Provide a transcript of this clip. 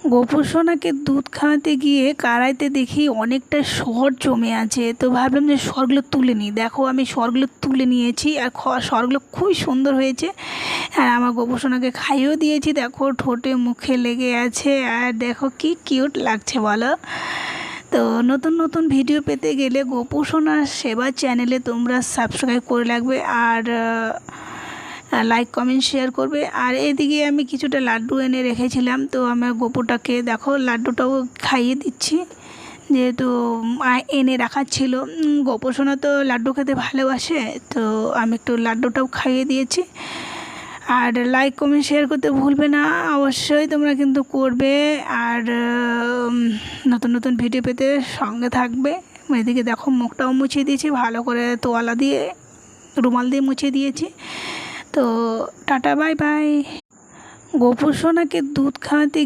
গোপুর সোনাকে দুধ খাওয়াতে গিয়ে কড়াইতে দেখি অনেকটা সর জমে আছে। তো ভাবলাম যে সরগুলো তুলে নিই। দেখো আমি সরগুলো তুলে নিয়েছি আর সরগুলো খুবই সুন্দর হয়েছে। আর আমার গোপুর সোনাকে খাইয়েও দিয়েছি। দেখো ঠোঁটে মুখে লেগে আছে আর দেখো কি কিউট লাগছে বলো। তো নতুন নতুন ভিডিও পেতে গেলে গোপুর সোনার সেবা চ্যানেলে তোমরা সাবস্ক্রাইব করে রাখবে আর লাইক কমেন্ট শেয়ার করবে। আর এদিকে আমি কিছুটা লাড্ডু এনে রেখেছিলাম, তো আমার গোপুটাকে দেখো লাড্ডুটাও খাইয়ে দিচ্ছি, যেহেতু এনে রাখার ছিল। গোপু সোনা তো লাড্ডু খেতে ভালোবাসে, তো আমি একটু লাড্ডুটাও খাইয়ে দিয়েছি। আর লাইক কমেন্ট শেয়ার করতে ভুলবে না, অবশ্যই তোমরা কিন্তু করবে। আর নতুন নতুন ভিডিও পেতে সঙ্গে থাকবে। এদিকে দেখো মুখটাও মুছিয়ে দিয়েছি ভালো করে, তোয়ালা দিয়ে রুমাল দিয়ে মুছিয়ে দিয়েছি। তো টাটা বাই বাই। গোপুর সোনাকে দুধ খাওয়াতে